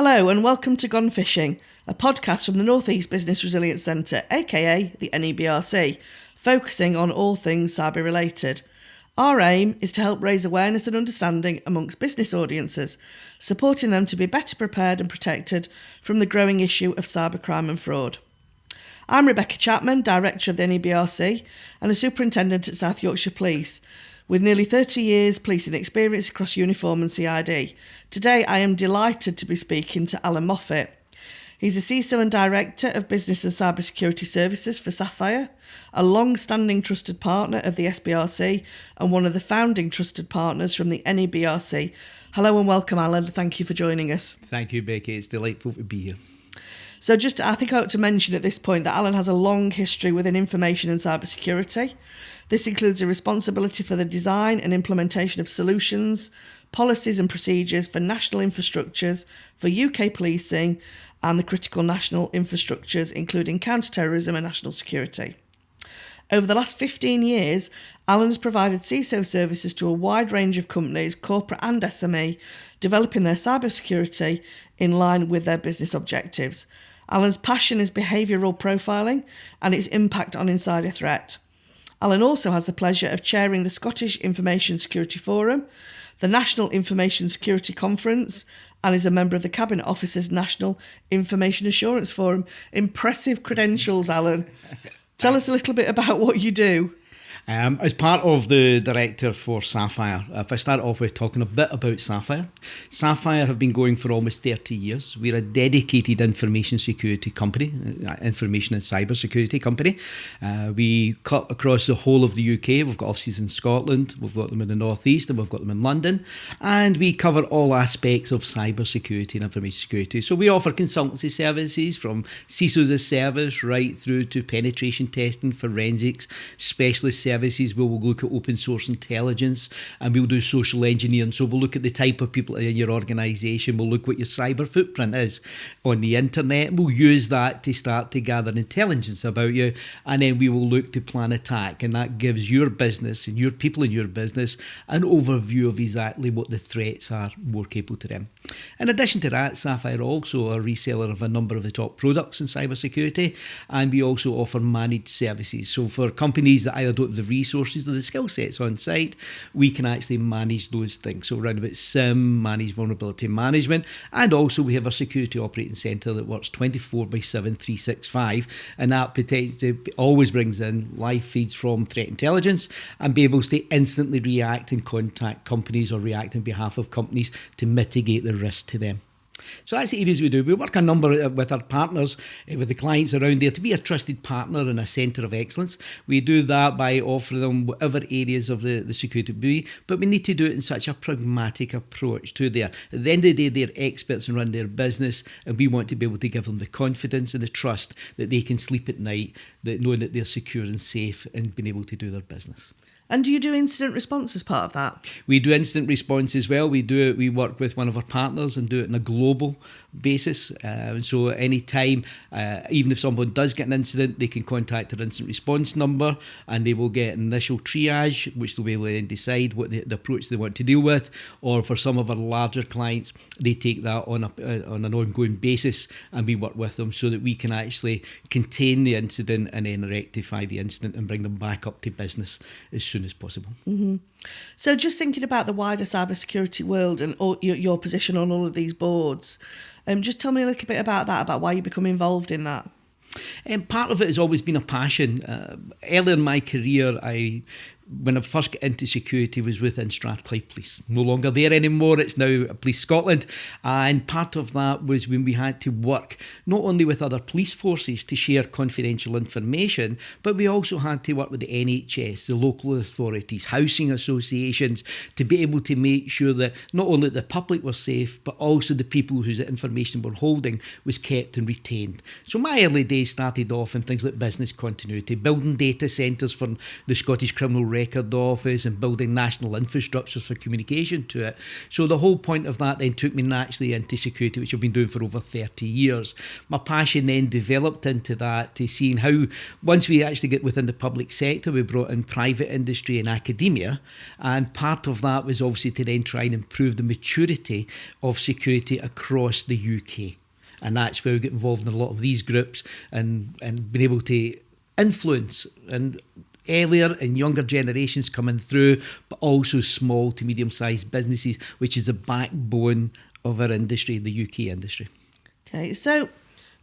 Hello and welcome to Gone Phishing, a podcast from the North East Business Resilience Centre, aka the NEBRC, focusing on all things cyber related. Our aim is to help raise awareness and understanding amongst business audiences, supporting them to be better prepared and protected from the growing issue of cybercrime and fraud. I'm Rebecca Chapman, Director of the NEBRC and a Superintendent at South Yorkshire Police, with nearly 30 years policing experience across uniform and CID. Today I am delighted to be speaking to Alan Moffat. He's a CISO and Director of Business and Cybersecurity Services for Sapphire, a long-standing trusted partner of the SBRC and one of the founding trusted partners from the NEBRC. Hello and welcome, Alan. Thank you for joining us. Thank you, Becky. It's delightful to be here. So I think I ought to mention at this point that Alan has a long history within information and cybersecurity. This includes a responsibility for the design and implementation of solutions, policies and procedures for national infrastructures, for UK policing and the critical national infrastructures, including counter-terrorism and national security. Over the last 15 years, Alan has provided CISO services to a wide range of companies, corporate and SME, developing their cybersecurity in line with their business objectives. Alan's passion is behavioural profiling and its impact on insider threat. Alan also has the pleasure of chairing the Scottish Information Security Forum, the National Information Security Conference, and is a member of the Cabinet Office's National Information Assurance Forum. Impressive credentials, Alan. Tell us a little bit about what you do. As part of the director for Sapphire, if I start off with talking a bit about Sapphire. Sapphire have been going for almost 30 years. We're a dedicated information security company, information and cyber security company. We cut across the whole of the UK. We've got offices in Scotland, we've got them in the North East, and we've got them in London. And we cover all aspects of cyber security and information security. So we offer consultancy services from CISO as a service right through to penetration testing, forensics, specialist services where we'll look at open source intelligence, and we'll do social engineering. So we'll look at the type of people in your organisation, we'll look what your cyber footprint is on the internet, we'll use that to start to gather intelligence about you, and then we will look to plan attack, and that gives your business and your people in your business an overview of exactly what the threats are more capable to them. In addition to that, Sapphire also a reseller of a number of the top products in cybersecurity, and we also offer managed services. So for companies that either don't have the resources or the skill sets on site, we can actually manage those things. So around about SIM, managed vulnerability management, and also we have a security operating centre that works 24/7, 365, and that always brings in live feeds from threat intelligence and be able to instantly react and contact companies or react on behalf of companies to mitigate the risk to them. So that's the areas we do. We work a number with our partners, with the clients around there, to be a trusted partner and a centre of excellence. We do that by offering them whatever areas of the security be, but we need to do it in such a pragmatic approach to there. At the end of the day, they're experts and run their business, and we want to be able to give them the confidence and the trust that they can sleep at night, that knowing that they're secure and safe and being able to do their business. And do you do incident response as part of that? We do incident response as well. We work with one of our partners and do it on a global basis. So any time, even if someone does get an incident, they can contact their incident response number and they will get initial triage, which they'll be able to decide what the approach they want to deal with. Or for some of our larger clients, they take that on an ongoing basis, and we work with them so that we can actually contain the incident and then rectify the incident and bring them back up to business as soon as possible. Mm-hmm. So just thinking about the wider cybersecurity world and your position on all of these boards, just tell me a little bit about that, about why you become involved in that. Part of it has always been a passion. Earlier in my career, when I first got into security, was within Strathclyde Police. No longer there anymore, it's now Police Scotland. And part of that was when we had to work not only with other police forces to share confidential information, but we also had to work with the NHS, the local authorities, housing associations, to be able to make sure that not only the public were safe, but also the people whose information we're holding was kept and retained. So my early days started off in things like business continuity, building data centres for the Scottish Criminal record office and building national infrastructures for communication to it. So the whole point of that then took me naturally into security, which I've been doing for over 30 years. My passion then developed into that, to seeing how once we actually get within the public sector, we brought in private industry and academia, and part of that was obviously to then try and improve the maturity of security across the UK. And that's where we get involved in a lot of these groups and been able to influence and earlier and younger generations coming through, but also small to medium-sized businesses, which is the backbone of our industry, the UK industry. Okay, so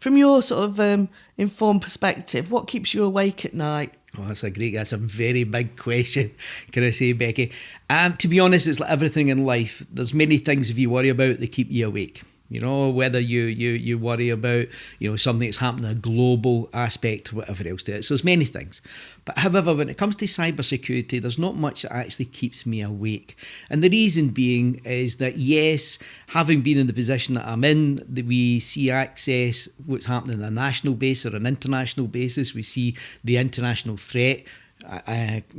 from your sort of informed perspective, what keeps you awake at night? Oh, that's a very big question, can I say, Becky? To be honest, it's like everything in life. There's many things if you worry about, they keep you awake. You know, whether you worry about, something that's happening, a global aspect, whatever else to it. So there's many things. But however, when it comes to cybersecurity, there's not much that actually keeps me awake. And the reason being is that, yes, having been in the position that I'm in, that we see access, what's happening on a national basis or an international basis. We see the international threat.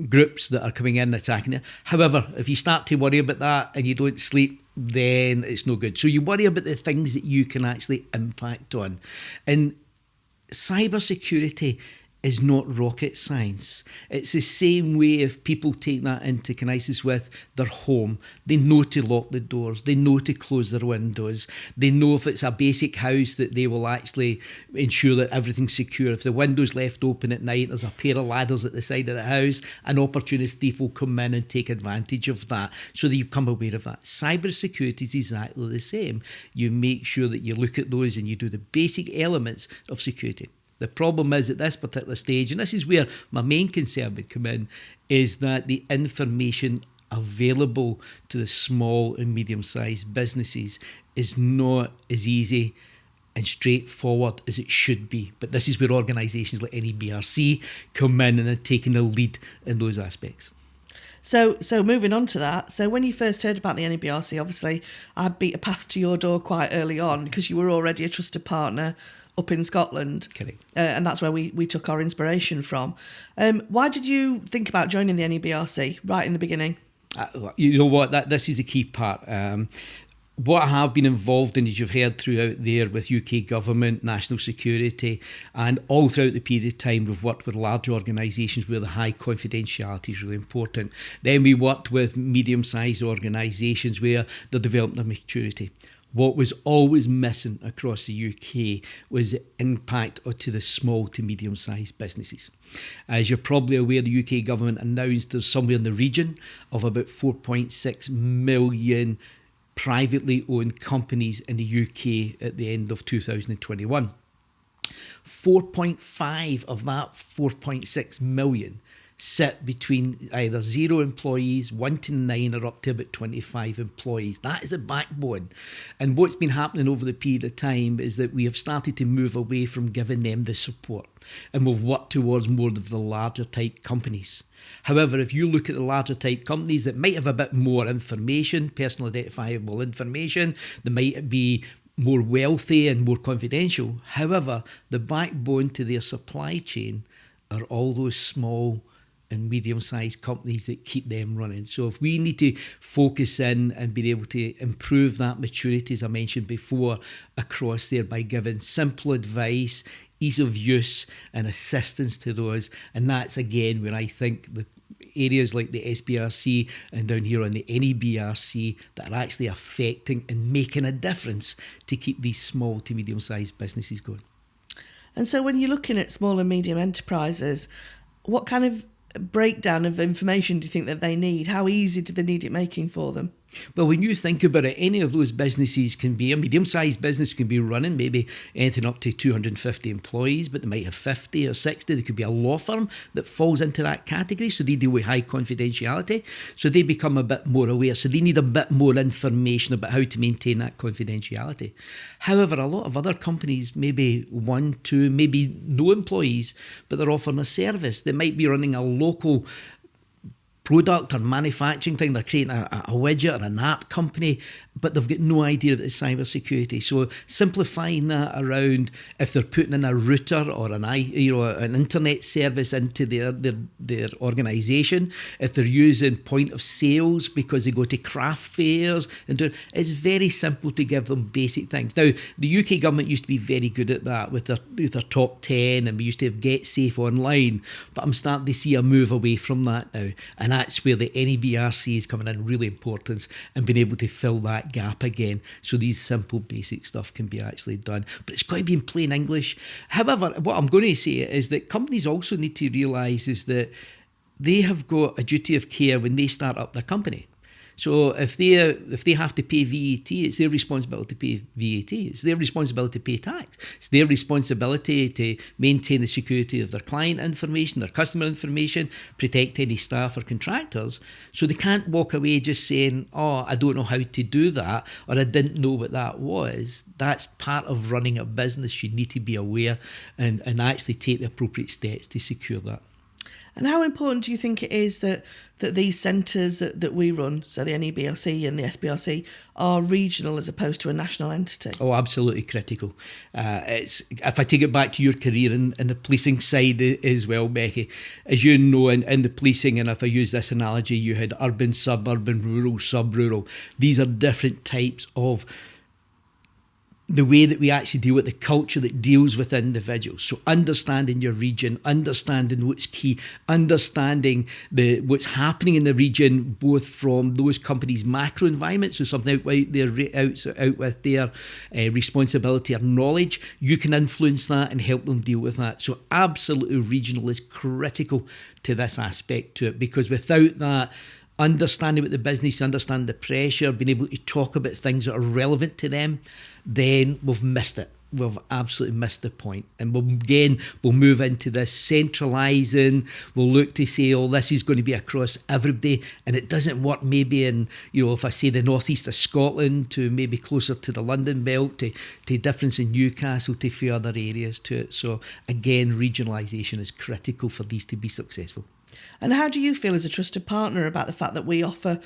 Groups that are coming in attacking it. However, if you start to worry about that and you don't sleep, then it's no good. So you worry about the things that you can actually impact on. And cybersecurity is not rocket science. It's the same way if people take that into kinesis with their home. They know to lock the doors. They know to close their windows. They know if it's a basic house that they will actually ensure that everything's secure. If the window's left open at night, there's a pair of ladders at the side of the house, an opportunist thief will come in and take advantage of that so that you become aware of that. Cybersecurity is exactly the same. You make sure that you look at those and you do the basic elements of security. The problem is at this particular stage, and this is where my main concern would come in, is that the information available to the small and medium-sized businesses is not as easy and straightforward as it should be. But this is where organisations like NEBRC come in and are taking the lead in those aspects. So moving on to that, so when you first heard about the NEBRC, obviously I beat a path to your door quite early on because you were already a trusted partner up in Scotland. Correct. And that's where we took our inspiration from. Why did you think about joining the NEBRC right in the beginning? You know what, this is a key part. What I have been involved in, as you've heard throughout there, with UK government, national security, and all throughout the period of time we've worked with large organisations where the high confidentiality is really important. Then we worked with medium-sized organisations where they're developing their maturity. What was always missing across the UK was the impact to the small to medium-sized businesses. As you're probably aware, the UK government announced there's somewhere in the region of about 4.6 million privately owned companies in the UK at the end of 2021. 4.5 of that 4.6 million sit between either 0 employees, 1 to 9, or up to about 25 employees. That is a backbone. And what's been happening over the period of time is that we have started to move away from giving them the support, and we've worked towards more of the larger type companies. However, if you look at the larger type companies that might have a bit more information, personal identifiable information, they might be more wealthy and more confidential. However, the backbone to their supply chain are all those small and medium-sized companies that keep them running. So if we need to focus in and be able to improve that maturity, as I mentioned before, across there by giving simple advice, ease of use and assistance to those. And that's, again, where I think the areas like the SBRC and down here on the NEBRC that are actually affecting and making a difference to keep these small to medium-sized businesses going. And so when you're looking at small and medium enterprises, what kind of breakdown of information do you think that they need? How easy do they need it making for them? Well, when you think about it, any of those businesses can be, a medium-sized business can be running maybe anything up to 250 employees, but they might have 50 or 60. There could be a law firm that falls into that category, so they deal with high confidentiality. So they become a bit more aware. So they need a bit more information about how to maintain that confidentiality. However, a lot of other companies, maybe 1, 2, maybe no employees, but they're offering a service. They might be running a local product or manufacturing thing. They're creating a widget or an app company, but they've got no idea about the cybersecurity. So simplifying that around if they're putting in a router or an internet service into their organisation, if they're using point of sales because they go to craft fairs it's very simple to give them basic things. Now, the UK government used to be very good at that with their top 10, and we used to have Get Safe online, but I'm starting to see a move away from that now, and that's where the NEBRC is coming in really important and being able to fill that gap again, so these simple basic stuff can be actually done, but it's got to be in plain English. However, what I'm going to say is that companies also need to realise is that they have got a duty of care when they start up their company. So if they have to pay VAT, it's their responsibility to pay VAT. It's their responsibility to pay tax. It's their responsibility to maintain the security of their client information, their customer information, protect any staff or contractors. So they can't walk away just saying, oh, I don't know how to do that, or I didn't know what that was. That's part of running a business. You need to be aware and actually take the appropriate steps to secure that. And how important do you think it is that these centres that we run, so the NEBRC and the SBRC, are regional as opposed to a national entity? Oh, absolutely critical. If I take it back to your career in the policing side as well, Becky, as you know, in the policing, and if I use this analogy, you had urban, suburban, rural, sub-rural. These are different types of the way that we actually deal with the culture that deals with individuals. So understanding your region, understanding what's key, understanding what's happening in the region, both from those companies' macro environment, so something out with their responsibility or knowledge, you can influence that and help them deal with that. So absolutely regional is critical to this aspect to it, because without that, understanding what the business, understand the pressure, being able to talk about things that are relevant to them, then we've missed it. We've absolutely missed the point. And we'll move into this centralising. We'll look to say, oh, this is going to be across everybody. And it doesn't work maybe in, if I say the northeast of Scotland to maybe closer to the London belt, to difference in Newcastle, to further areas to it. So again, regionalisation is critical for these to be successful. And how do you feel as a trusted partner about the fact that we offer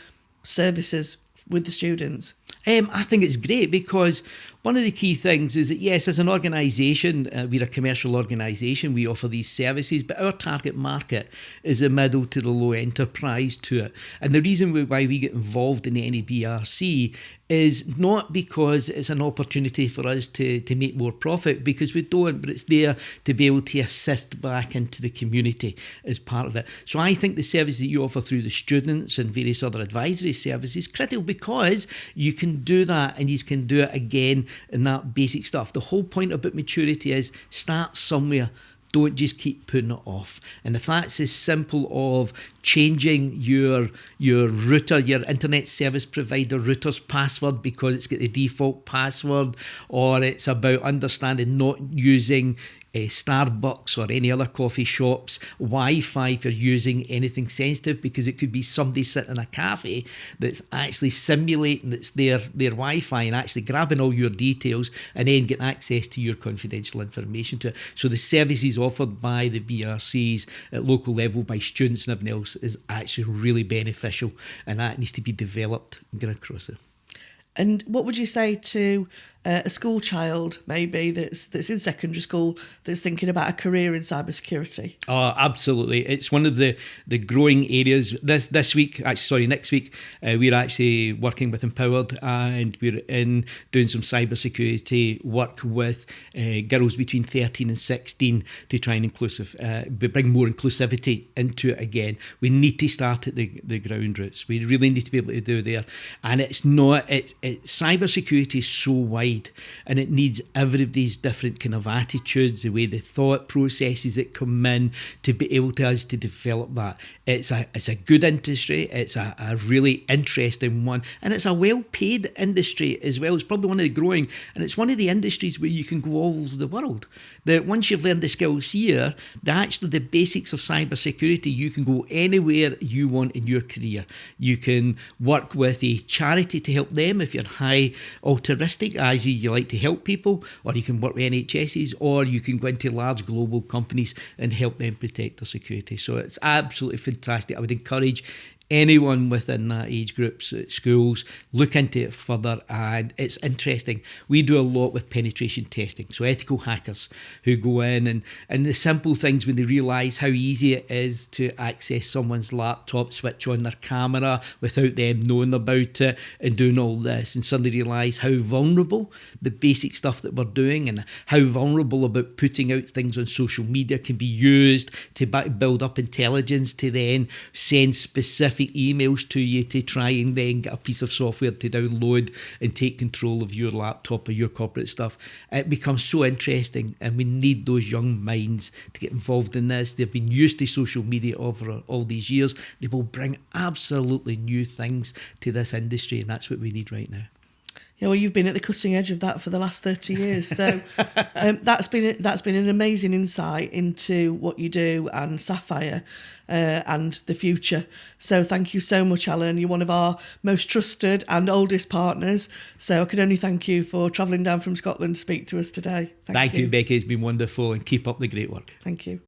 services with the students? I think it's great, because one of the key things is that, yes, as an organisation, we're a commercial organisation, we offer these services, but our target market is the middle to the low enterprise to it. And the reason why we get involved in the NEBRC is not because it's an opportunity for us to make more profit, because we don't, but it's there to be able to assist back into the community as part of it. So I think the services that you offer through the students and various other advisory services is critical, because you can do that and you can do it again in that basic stuff. The whole point about maturity is start somewhere. Don't just keep putting it off. And if that's as simple of changing your router, your internet service provider router's password because it's got the default password, or it's about understanding not using Starbucks or any other coffee shops Wi-Fi if you're using anything sensitive, because it could be somebody sitting in a cafe that's actually simulating that's their Wi-Fi and actually grabbing all your details and then getting access to your confidential information to it. So the services offered by the BRCs at local level by students and everything else is actually really beneficial, and that needs to be developed and get across it. And what would you say to a school child maybe that's in secondary school that's thinking about a career in cybersecurity? Oh, absolutely. It's one of the growing areas. Next week, we're actually working with Empowered, and we're doing some cybersecurity work with girls between 13 and 16 to try and bring more inclusivity into it again. We need to start at the ground roots. We really need to be able to do there. And cybersecurity is so wide, and it needs everybody's different kind of attitudes, the way the thought processes that come in to be able to us to develop that. It's a good industry. It's a really interesting one, and it's a well-paid industry as well. It's probably one of the growing, and it's one of the industries where you can go all over the world. That once you've learned the skills here, the basics of cybersecurity, you can go anywhere you want in your career. You can work with a charity to help them if you're high altruistic, as either you like to help people, or you can work with NHSs, or you can go into large global companies and help them protect their security. So it's absolutely fantastic. I would encourage anyone within that age groups at schools, look into it further. And it's interesting. We do a lot with penetration testing. So ethical hackers who go in and the simple things when they realise how easy it is to access someone's laptop, switch on their camera without them knowing about it, and doing all this, and suddenly realise how vulnerable the basic stuff that we're doing, and how vulnerable about putting out things on social media can be used to build up intelligence to then send specific emails to you to try and then get a piece of software to download and take control of your laptop or your corporate stuff. It becomes so interesting, and we need those young minds to get involved in this. They've been used to social media over all these years. They will bring absolutely new things to this industry, and that's what we need right now. Yeah, well, you've been at the cutting edge of that for the last 30 years. So that's been an amazing insight into what you do and Sapphire and the future. So thank you so much, Alan. You're one of our most trusted and oldest partners. So I can only thank you for travelling down from Scotland to speak to us today. Thank you, Becky. It's been wonderful, and keep up the great work. Thank you.